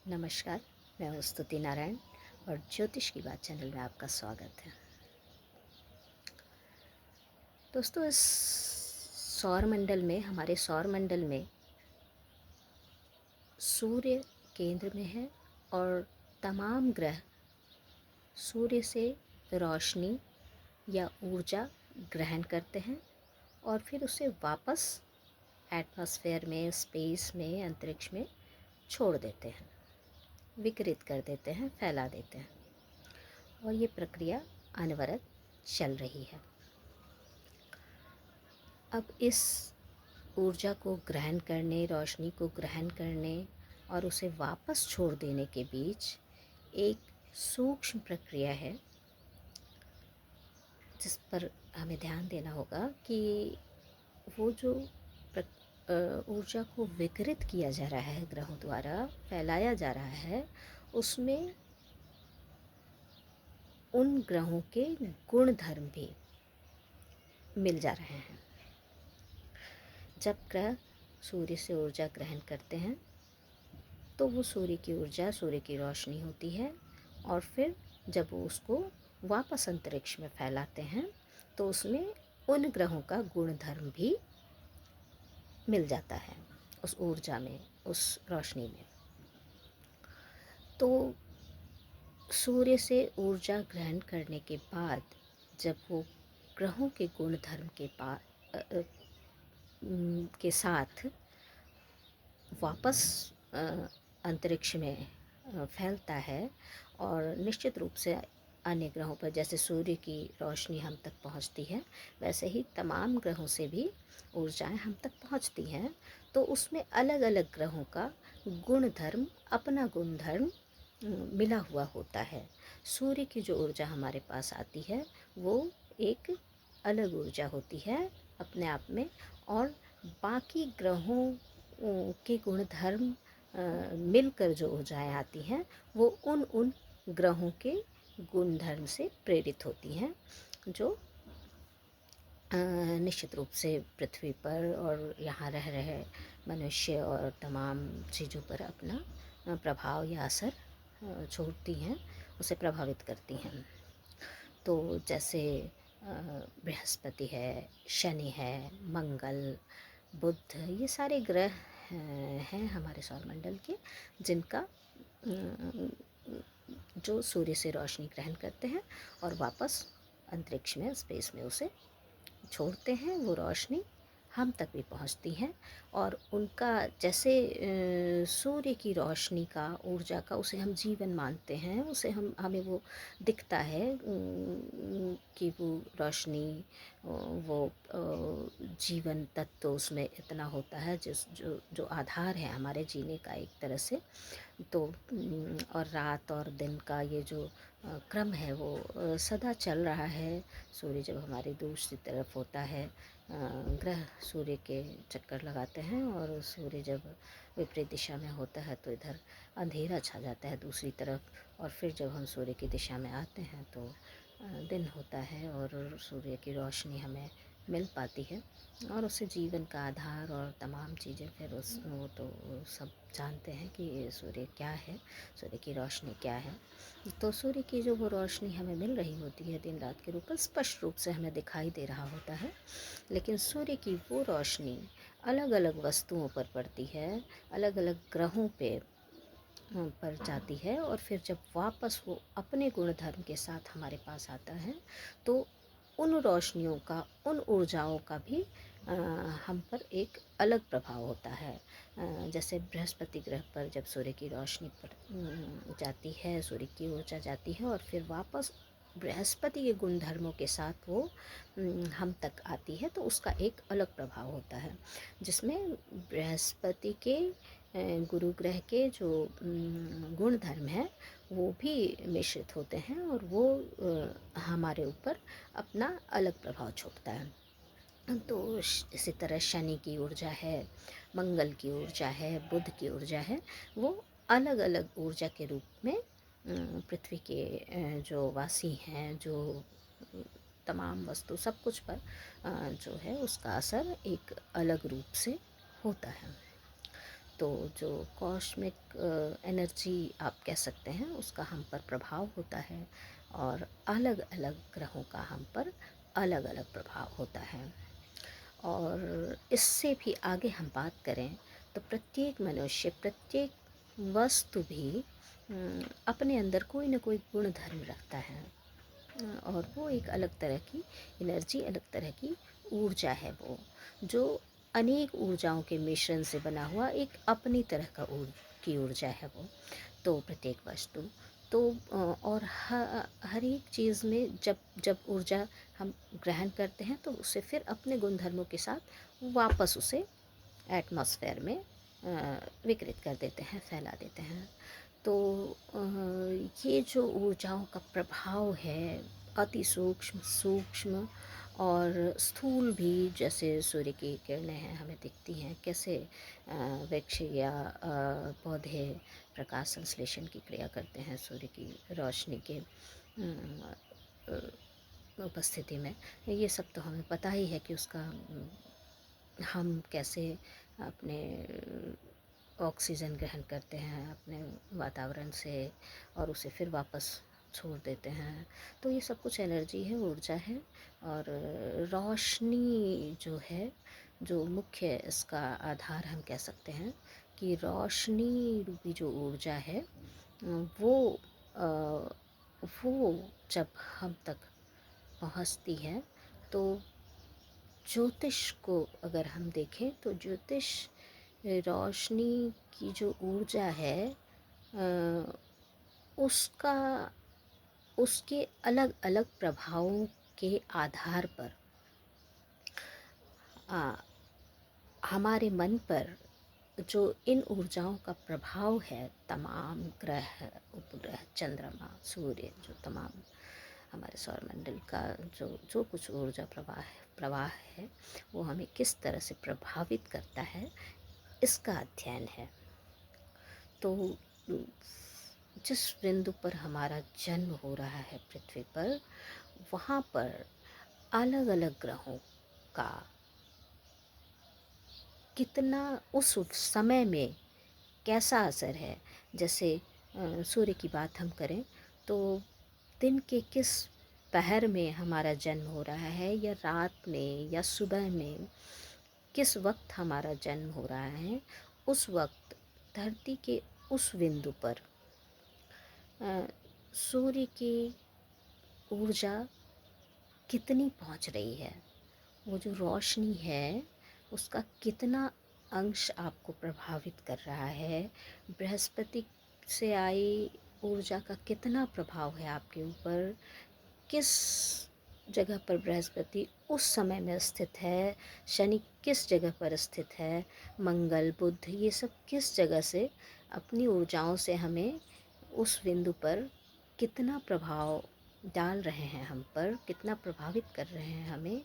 नमस्कार, मैं हूँ स्तुति नारायण और ज्योतिष की बात चैनल में आपका स्वागत है। दोस्तों, इस हमारे सौर मंडल में सूर्य केंद्र में है और तमाम ग्रह सूर्य से रोशनी या ऊर्जा ग्रहण करते हैं और फिर उसे वापस एटमॉस्फेयर में, स्पेस में, अंतरिक्ष में छोड़ देते हैं, विकिरित कर देते हैं, फैला देते हैं और ये प्रक्रिया अनवरत चल रही है। अब इस ऊर्जा को ग्रहण करने, रोशनी को ग्रहण करने और उसे वापस छोड़ देने के बीच एक सूक्ष्म प्रक्रिया है जिस पर हमें ध्यान देना होगा कि वो जो ऊर्जा को विकिरित किया जा रहा है, ग्रहों द्वारा फैलाया जा रहा है, उसमें उन ग्रहों के गुण धर्म भी मिल जा रहे हैं। जब ग्रह सूर्य से ऊर्जा ग्रहण करते हैं तो वो सूर्य की ऊर्जा, सूर्य की रोशनी होती है और फिर जब वो उसको वापस अंतरिक्ष में फैलाते हैं तो उसमें उन ग्रहों का गुण धर्म भी मिल जाता है उस ऊर्जा में, उस रोशनी में। तो सूर्य से ऊर्जा ग्रहण करने के बाद जब वो ग्रहों के गुण धर्म के साथ वापस अंतरिक्ष में फैलता है और निश्चित रूप से अन्य ग्रहों पर जैसे सूर्य की रोशनी हम तक पहुंचती है, वैसे ही तमाम ग्रहों से भी ऊर्जाएं हम तक पहुंचती हैं। तो उसमें अलग अलग ग्रहों का गुण धर्म, अपना गुण धर्म मिला हुआ होता है। सूर्य की जो ऊर्जा हमारे पास आती है वो एक अलग ऊर्जा होती है अपने आप में, और बाकी ग्रहों के गुण धर्म मिलकर जो ऊर्जाएं आती हैं वो उन उन ग्रहों के गुण धर्म से प्रेरित होती हैं, जो निश्चित रूप से पृथ्वी पर और यहाँ रह रहे मनुष्य और तमाम चीज़ों पर अपना प्रभाव या असर छोड़ती हैं, उसे प्रभावित करती हैं। तो जैसे बृहस्पति है, शनि है, मंगल, बुध, ये सारे ग्रह हैं हमारे सौरमंडल के, जिनका जो सूर्य से रोशनी ग्रहण करते हैं और वापस अंतरिक्ष में, स्पेस में उसे छोड़ते हैं। वो रोशनी हम तक भी पहुंचती है और उनका जैसे सूर्य की रोशनी का, ऊर्जा का, उसे हम जीवन मानते हैं, उसे हमें वो दिखता है कि वो रोशनी, वो जीवन तत्व उसमें इतना होता है जिस जो जो आधार है हमारे जीने का एक तरह से। तो और रात और दिन का ये जो क्रम है वो सदा चल रहा है। सूर्य जब हमारी दूसरी तरफ होता है, ग्रह सूर्य के चक्कर लगाते हैं, और सूर्य जब विपरीत दिशा में होता है तो इधर अंधेरा छा जाता है दूसरी तरफ, और फिर जब हम सूर्य की दिशा में आते हैं तो दिन होता है और सूर्य की रोशनी हमें मिल पाती है और उससे जीवन का आधार और तमाम चीज़ें फिर वो तो सब जानते हैं कि सूर्य क्या है, सूर्य की रोशनी क्या है। तो सूर्य की जो वो रोशनी हमें मिल रही होती है दिन रात के रूप में, स्पष्ट रूप से हमें दिखाई दे रहा होता है, लेकिन सूर्य की वो रोशनी अलग अलग वस्तुओं पर पड़ती है, अलग अलग ग्रहों पर जाती है, और फिर जब वापस वो अपने गुण धर्म के साथ हमारे पास आता है तो उन रोशनियों का, उन ऊर्जाओं का भी हम पर एक अलग प्रभाव होता है। जैसे बृहस्पति ग्रह पर जब सूर्य की रोशनी पर जाती है, सूर्य की ऊर्जा जाती है और फिर वापस बृहस्पति के गुण धर्मों के साथ वो हम तक आती है, तो उसका एक अलग प्रभाव होता है, जिसमें बृहस्पति के गुरु ग्रह के जो गुण धर्म है वो भी मिश्रित होते हैं और वो हमारे ऊपर अपना अलग प्रभाव छोड़ता है। तो इसी तरह शनि की ऊर्जा है, मंगल की ऊर्जा है, बुध की ऊर्जा है, वो अलग अलग ऊर्जा के रूप में पृथ्वी के जो वासी हैं, जो तमाम वस्तु सब कुछ पर जो है उसका असर एक अलग रूप से होता है। तो जो कॉस्मिक एनर्जी आप कह सकते हैं उसका हम पर प्रभाव होता है, और अलग अलग ग्रहों का हम पर अलग अलग प्रभाव होता है। और इससे भी आगे हम बात करें तो प्रत्येक मनुष्य, प्रत्येक वस्तु भी अपने अंदर कोई ना कोई गुण धर्म रखता है, और वो एक अलग तरह की एनर्जी, अलग तरह की ऊर्जा है वो, जो अनेक ऊर्जाओं के मिश्रण से बना हुआ एक अपनी तरह का की ऊर्जा है वो। तो प्रत्येक वस्तु तो और हर एक चीज़ में जब जब ऊर्जा हम ग्रहण करते हैं तो उसे फिर अपने गुणधर्मों के साथ वापस उसे एटमॉस्फेयर में विकृत कर देते हैं, फैला देते हैं। तो ये जो ऊर्जाओं का प्रभाव है, अति सूक्ष्म, सूक्ष्म और स्थूल भी, जैसे सूर्य की किरणें हैं हमें दिखती हैं, कैसे वृक्ष या पौधे प्रकाश संश्लेषण की क्रिया करते हैं सूर्य की रोशनी के उपस्थिति में। ये सब तो हमें पता ही है कि उसका हम कैसे अपने ऑक्सीजन ग्रहण करते हैं अपने वातावरण से, और उसे फिर वापस छोड़ देते हैं। तो ये सब कुछ एनर्जी है, ऊर्जा है। और रोशनी जो है, जो मुख्य इसका आधार हम कह सकते हैं कि रोशनी रूपी जो ऊर्जा है वो अ, वो जब हम तक पहुंचती है तो ज्योतिष को अगर हम देखें तो ज्योतिष रोशनी की जो ऊर्जा है उसका, उसके अलग अलग प्रभावों के आधार पर आ, हमारे मन पर जो इन ऊर्जाओं का प्रभाव है, तमाम ग्रह, उपग्रह, चंद्रमा, सूर्य, जो तमाम हमारे सौरमंडल का जो जो कुछ ऊर्जा प्रवाह है वो हमें किस तरह से प्रभावित करता है, इसका अध्ययन है। तो जिस बिंदु पर हमारा जन्म हो रहा है पृथ्वी पर, वहाँ पर अलग अलग ग्रहों का कितना उस समय में कैसा असर है। जैसे सूर्य की बात हम करें तो दिन के किस पहर में हमारा जन्म हो रहा है, या रात में या सुबह में, किस वक्त हमारा जन्म हो रहा है, उस वक्त धरती के उस बिंदु पर सूर्य की ऊर्जा कितनी पहुंच रही है, वो जो रोशनी है उसका कितना अंश आपको प्रभावित कर रहा है, बृहस्पति से आई ऊर्जा का कितना प्रभाव है आपके ऊपर, किस जगह पर बृहस्पति उस समय में स्थित है, शनि किस जगह पर स्थित है, मंगल, बुध, ये सब किस जगह से अपनी ऊर्जाओं से हमें उस बिंदु पर कितना प्रभाव डाल रहे हैं, हम पर कितना प्रभावित कर रहे हैं हमें,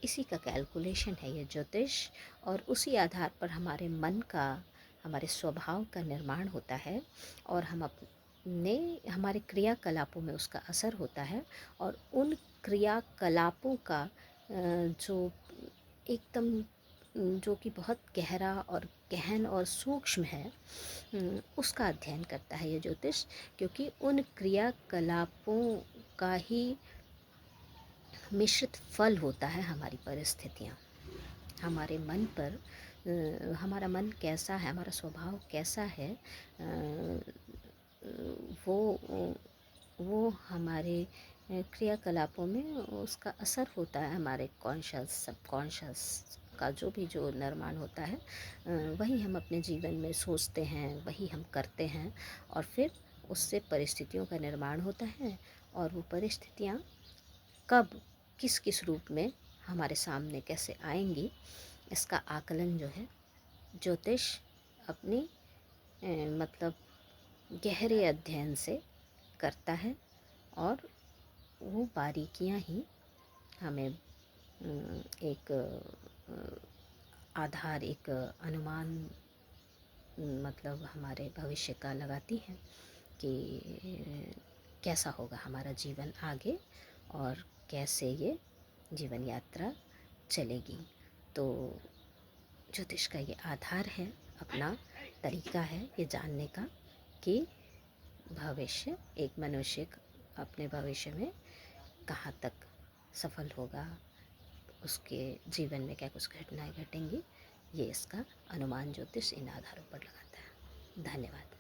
इसी का कैलकुलेशन है ये ज्योतिष। और उसी आधार पर हमारे मन का, हमारे स्वभाव का निर्माण होता है, और हम अपने हमारे क्रियाकलापों में उसका असर होता है। और उन क्रियाकलापों का जो एकदम जो कि बहुत गहरा और गहन और सूक्ष्म है, उसका अध्ययन करता है ये ज्योतिष। क्योंकि उन क्रियाकलापों का ही मिश्रित फल होता है हमारी परिस्थितियाँ, हमारे मन पर। हमारा मन कैसा है, हमारा स्वभाव कैसा है, वो वो हमारे क्रियाकलापों में उसका असर होता है। हमारे कॉन्शियस, सबकॉन्शियस का जो निर्माण होता है, वही हम अपने जीवन में सोचते हैं, वही हम करते हैं, और फिर उससे परिस्थितियों का निर्माण होता है। और वो परिस्थितियाँ कब, किस किस रूप में हमारे सामने कैसे आएंगी, इसका आकलन जो है ज्योतिष अपनी मतलब गहरे अध्ययन से करता है। और वो बारीकियां ही हमें एक आधार, एक अनुमान मतलब हमारे भविष्य का लगाती है कि कैसा होगा हमारा जीवन आगे, और कैसे ये जीवन यात्रा चलेगी। तो ज्योतिष का ये आधार है अपना, तरीका है ये जानने का कि भविष्य एक मनुष्य अपने भविष्य में कहाँ तक सफल होगा, उसके जीवन में क्या कुछ घटनाएं घटेंगी। ये इसका अनुमान ज्योतिष इन आधारों पर लगाता है। धन्यवाद।